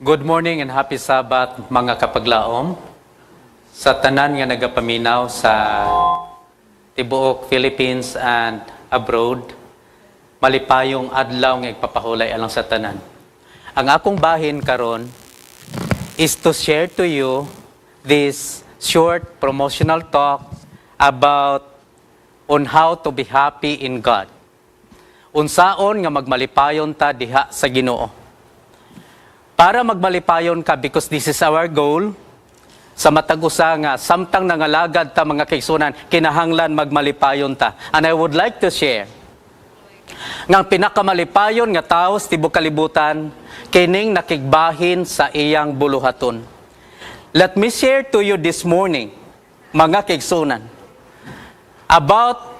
Good morning and happy Sabbath mga kapaglaom. Sa tanan nga nagapaminaw sa tibuok Philippines and abroad, malipayong adlaw nga ipapahulay alang sa tanan. Ang akong bahin karon is to share to you this short promotional talk about on how to be happy in God. Unsaon nga magmalipayon ta diha sa Ginoo. Para magmalipayon ka, because this is our goal, sa matag usa nga, samtang nangalagad ta mga kaigsunan, kinahanglan magmalipayon ta. And I would like to share, ngang pinakamalipayon nga tao sa tibok kalibutan, kining nakigbahin sa iyang buluhaton. Let me share to you this morning, mga kaigsunan, about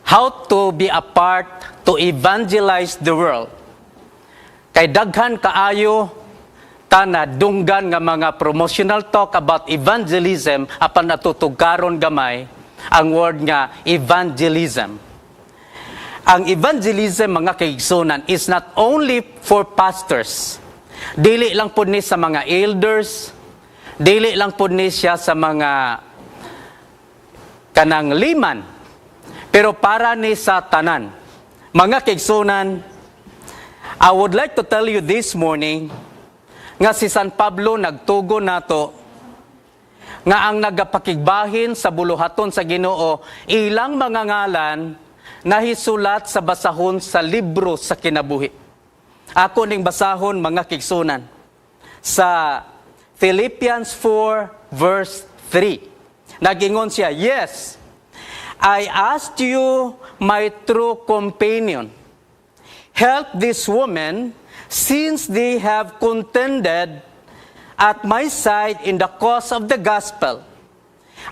how to be a part to evangelize the world. Kay daghan kaayo ta dunggan nga mga promotional talk about evangelism apan natutugkaron gamay ang word nga evangelism. Ang evangelism mga kaigsunan is not only for pastors. Dili lang pud ni sa mga elders, dili lang pud ni siya sa mga kanang liman, pero para ni sa tanan. Mga kaigsunan, I would like to tell you this morning nga si San Pablo nagtugo nato nga ang nagapakigbahin sa buluhaton sa Ginoo ilang mga ngalan nahisulat sa basahon sa libro sa kinabuhi. Ako ning basahon mga kaigsunan sa Philippians 4 verse 3. Nagingon siya, "Yes, I asked you, my true companion, help this woman, since they have contended at my side in the cause of the gospel,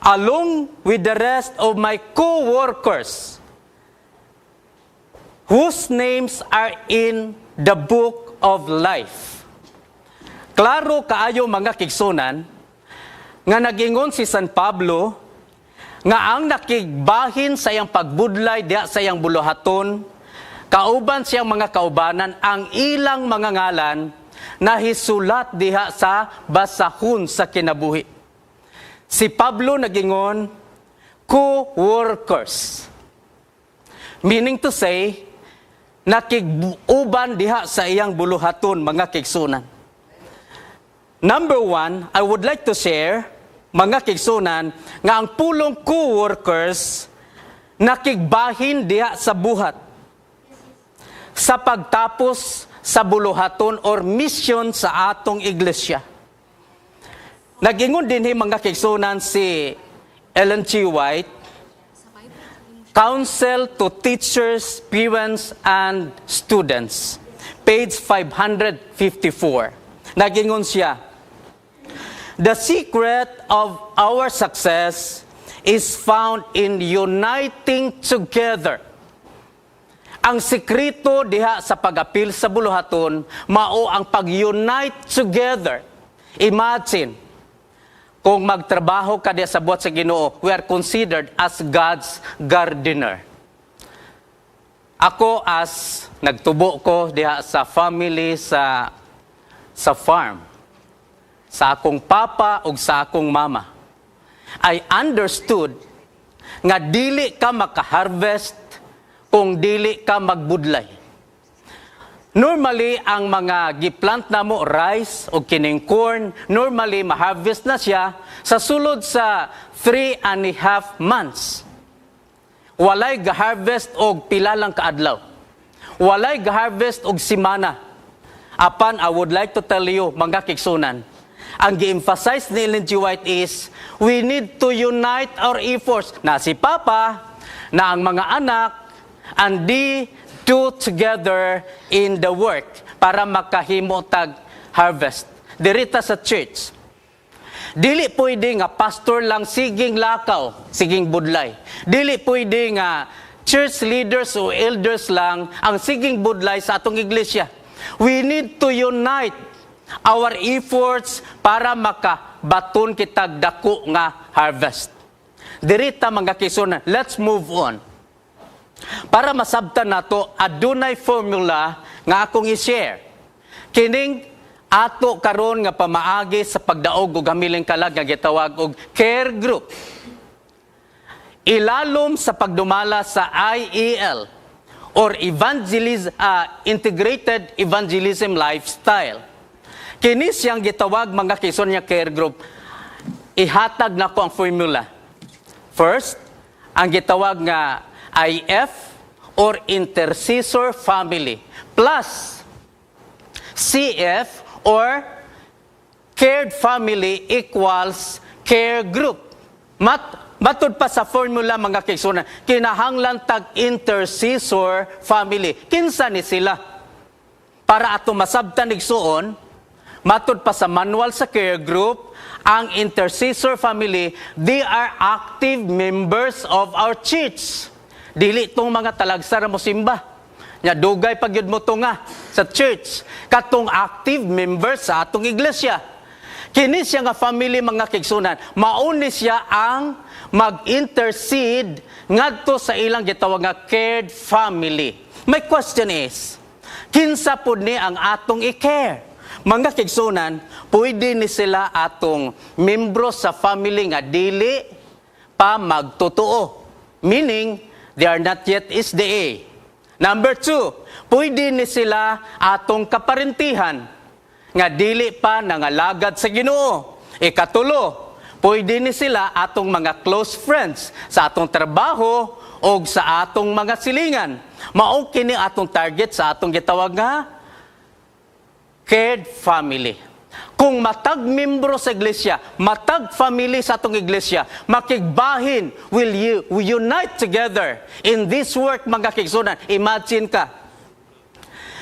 along with the rest of my co-workers, whose names are in the book of life." Klaro kaayo mga kigsunan, nga nagingon si San Pablo, nga ang nakigbahin sa iyang pagbudlay diha sa iyang buluhaton, kauban siyang mga kaubanan, ang ilang mga ngalan na hisulat diha sa basahon sa kinabuhi. Si Pablo nagingon, co-workers. Meaning to say, nakiguban diha sa iyang buluhaton, mga kigsunan. Number one, I would like to share, mga kigsunan, nga ang pulong co-workers nakigbahin diha sa buhat sa pagtapos sa buluhaton or mission sa atong iglesia. Nagingon din mga kaigsunan si Ellen G. White, Counsel to Teachers, Parents, and Students, page 554. Nagingon siya, "The secret of our success is found in uniting together." Ang sekreto diha sa pag-apil sa buluhaton, mao ang pag-unite together. Imagine, kung magtrabaho ka diha sa buhat sa Ginoo, we are considered as God's gardener. Ako as nagtubo ko diha sa family sa farm, sa akong papa ug sa akong mama, I understood nga dili ka maka-harvest kung dili ka magbudlay. Normally, ang mga giplant na mo, rice o kining corn, normally, ma-harvest na siya sa sulod sa 3.5 months. Walay ga-harvest og pila lang kaadlaw. Walay ga-harvest og simana. Apan, I would like to tell you, mga kigsunan, ang gi-emphasize ni Ellen G. White is, we need to unite our efforts. Na si Papa, na ang mga anak, and they do together in the work para makahimo tag harvest. Dirita sa church, dili pwede nga pastor lang siging lakaw, siging budlay. Dili pwede nga church leaders o elders lang ang siging budlay sa atong iglesia. We need to unite our efforts para makabaton kitag dako nga harvest. Dirita mga kigsunan, let's move on. Para masabtan nato, adunay formula nga akong i-share. Kining ato karon nga pamaagi sa pagdaog og hamiling kalag nga gitawag og care group. Ilalom sa pagdumala sa IEL or Integrated Evangelism Lifestyle. Kini siyang gitawag mga kaigsoon nga care group. Ihatag nako ang formula. First, ang gitawag nga IF or Intercessor Family plus CF or Cared Family equals Care Group. Matod pa sa formula mga kaigsoon, kinahanglan tag Intercessor Family. Kinsa ni sila? Para ato masabtan igsuon, matod pa sa manual sa Care Group, ang Intercessor Family, they are active members of our church. Dili tong mga talagsara mo simba. Nya dugay pagyud mo to nga sa church. Katong active members sa atong iglesia. Kini siya nga family mga kaigsunan. Mauni siya ang mag-intercede ngadto sa ilang gitawag nga cared family. My question is, kinsa pud ni ang atong i-care? Mga kaigsunan, pwede ni sila atong membro sa family nga dili pa magtotoo. Meaning, they are not yet SDA. Number 2, pwede ni sila atong kaparentihan nga dili pa nangalagad sa Ginoo. Ikatulo, pwede ni sila atong mga close friends sa atong trabaho o sa atong mga silingan. Mao kini atong target sa atong gitawag nga cared family. Kung matag membro sa iglesia, matag family sa atong iglesia, makigbahin, will unite together in this work mga kaigsunan. Imagine ka,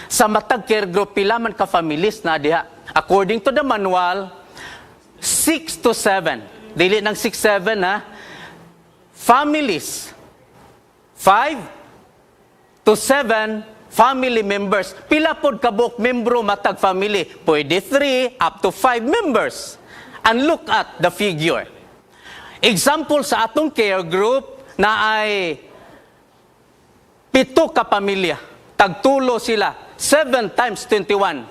sa matag care group, pila man ka families na diha. According to the manual, 6 to 7. Dili ng 6-7 ha. Families. 5 to 7 family members. Pila pod kabuk membro matag family? Pwede 3 up to 5 members. And look at the figure. Example sa atong care group na ay 7 ka pamilya. Tagtulo sila. 7 times 21.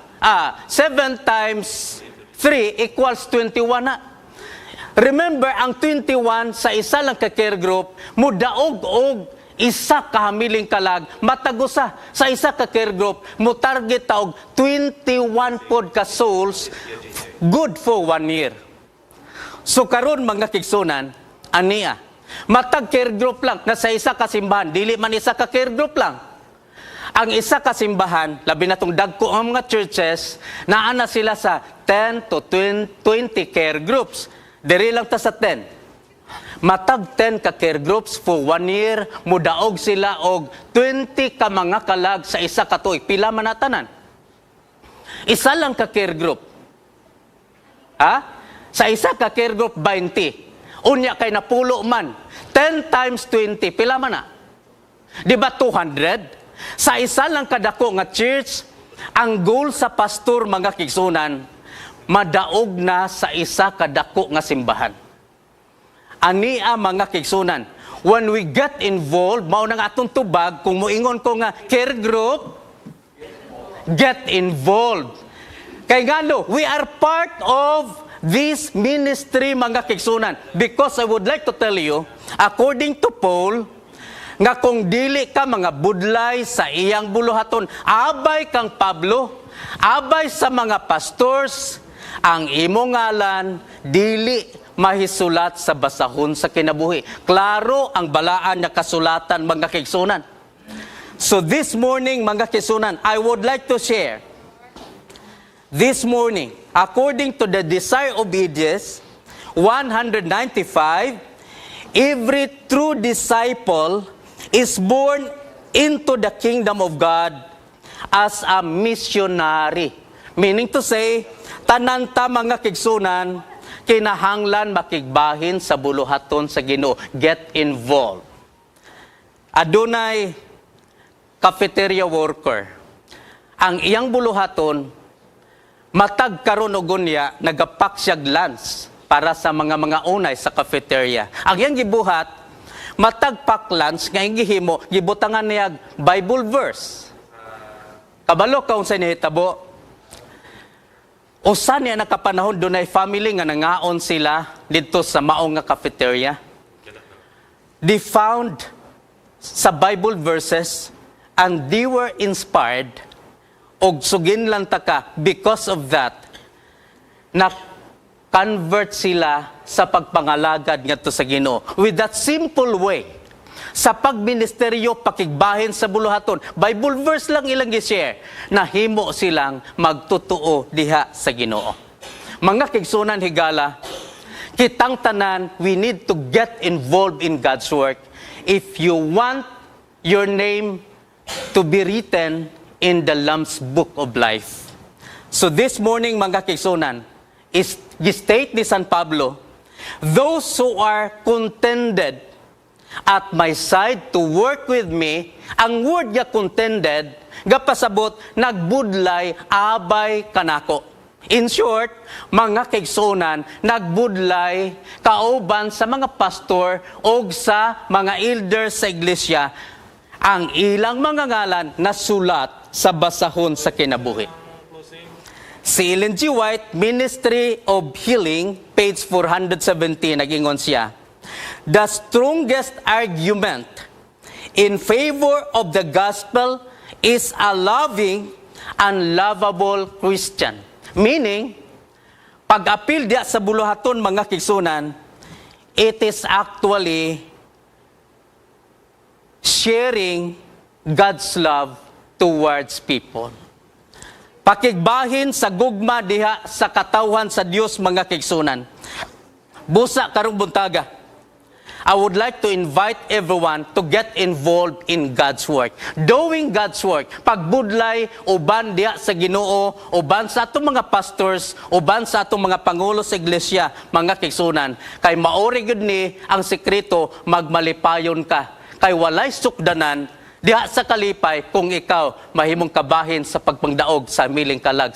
7 times 3 equals 21 na. Remember, ang 21 sa isa lang ka care group, mudaog og isa ka hamiling kalag, matagusa sa isa ka care group, mo target taog 21 pod ka souls, good for 1 year. So karon mga kigsunan, aniya, matag care group lang, na sa isa ka simbahan, dili man isa ka care group lang. Ang isa ka simbahan, labi na itong dagko ang mga churches, naana sila sa 10 to 20 care groups. Diri lang ta sa 10. Matag 10 ka care groups for 1 year, mudaog sila og 20 ka mga kalag sa isa ka tuig. Pila man natanan? Isa lang ka care group. Sa isa ka care group, 20. Unya kay napulo man. 10 times 20, pila man na? Di ba 200? Sa isa lang kadako nga church, ang goal sa pastor mga kigsunan, madaog na sa isa kadako nga simbahan. Ania mga kigsunan, when we get involved, mao nang atong tubag, kung moingon ko nga care group, get involved. Kay ngano, we are part of this ministry mga kigsunan. Because I would like to tell you, according to Paul, nga kung dili ka mga budlay sa iyang buluhaton, abay kang Pablo, abay sa mga pastors, ang imong ngalan, dili mahisulat sa basahon sa kinabuhi. Klaro ang balaan na kasulatan mga kaigsunan. So this morning mga kaigsunan, I would like to share, this morning, according to the Desire of Ages, 195, every true disciple is born into the kingdom of God as a missionary. Meaning to say, tanan ta mga kigsunan, kinahanglan makigbahin sa buluhaton sa Ginoo. Get involved. Adunay cafeteria worker. Ang iyang buluhaton, matag karon og unya nagapak siya lunch para sa mga unay sa cafeteria. Ang iyang gibuhat, matag pack lunch nga gihimo, gibutangan niya Bible verse. Kabalo ka unsay nahitabo? Usa niya nakapanahon doon ay family nga nangaon sila dito sa maong nga cafeteria. They found sa Bible verses and they were inspired og sugin lang taka because of that na convert sila sa pagpangalagad ngadto sa Ginoo with that simple way. Sa pagministeryo, pakigbahin sa buluhaton, Bible verse lang ilang gi-share, na himo silang magtutuo diha sa Ginoo. Mga kigsunan higala, kitang tanan, we need to get involved in God's work if you want your name to be written in the Lamb's Book of Life. So this morning, mga kigsunan, is state ni San Pablo, those who are contended at my side to work with me, ang word niya contended, gapasabot, nagbudlay, abay kanako. In short, mga kaigsunan, nagbudlay, kauban sa mga pastor o sa mga elders sa iglesia, ang ilang mga ngalan na sulat sa basahon sa kinabuhi. Si Ellen G. White, Ministry of Healing, page 417, nag-ingon siya, the strongest argument in favor of the gospel is a loving and lovable Christian. Meaning, pag-apil diya sa buluhaton mga kigsunan, it is actually sharing God's love towards people. Pakigbahin sa gugma diha sa katawhan sa Dios mga kigsunan. Busa karong buntaga, I would like to invite everyone to get involved in God's work. Doing God's work. Pagbudlay, uban diya sa Ginoo, uban sa atong mga pastors, uban sa atong mga pangulo sa iglesia, mga kigsunan. Kay maori gud ni ang sekreto, magmalipayon ka. Kay walay sukdanan, diha sa kalipay kung ikaw mahimong kabahin sa pagpangdaog sa miling kalag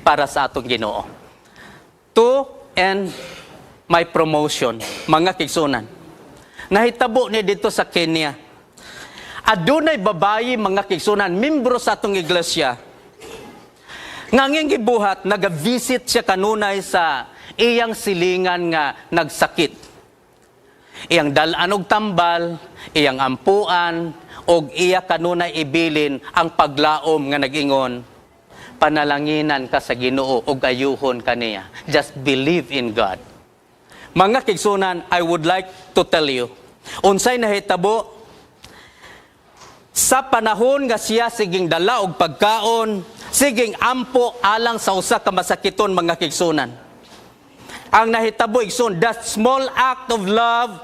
para sa atong Ginoo. To end my promotion, mga kigsunan. Nahitabo ni dito sa Kenya. Adunay babayi mga kigsunan, membro sa atong iglesia. Nganging gibuhat, nag-visit siya kanunay sa iyang silingan nga nagsakit. Iyang dalan og tambal, iyang ampuan, og iya kanunay ibilin ang paglaom nga nag-ingon, panalanginan ka sa Ginoo og ayuhon kaniya. Just believe in God. Mga kigsunan, I would like to tell you, unsay nahitabo, sa panahon nga siya siging dala og pagkaon, siging ampo alang sa usa ka masakiton mga kigsunan. Ang nahitabo igsoon, that small act of love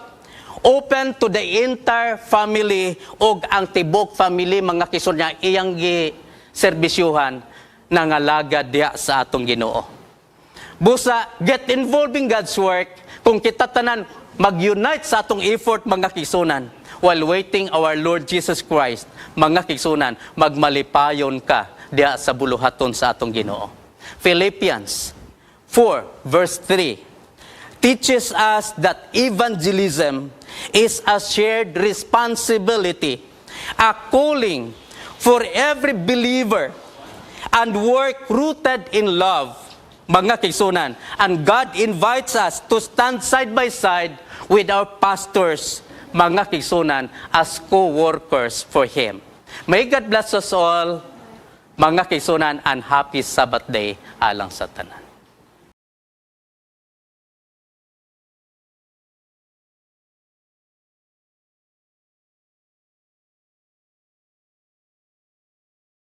open to the entire family og ang tibok family mga kigsunan niya iyang giserbisyuhan nangalagad diha sa atong Ginoo. Busa, get involved in God's work. Kung kita tanan mag-unite sa atong effort mga kigsunan while waiting our Lord Jesus Christ, mga kigsunan, magmalipayon ka diha sa buluhaton sa atong Ginoo. Philippians 4 verse 3 teaches us that evangelism is a shared responsibility, a calling for every believer and work rooted in love. Mga kigsunan, and God invites us to stand side by side with our pastors, mga kigsunan, as co-workers for Him. May God bless us all, mga kigsunan, and happy Sabbath day alang sa tanan.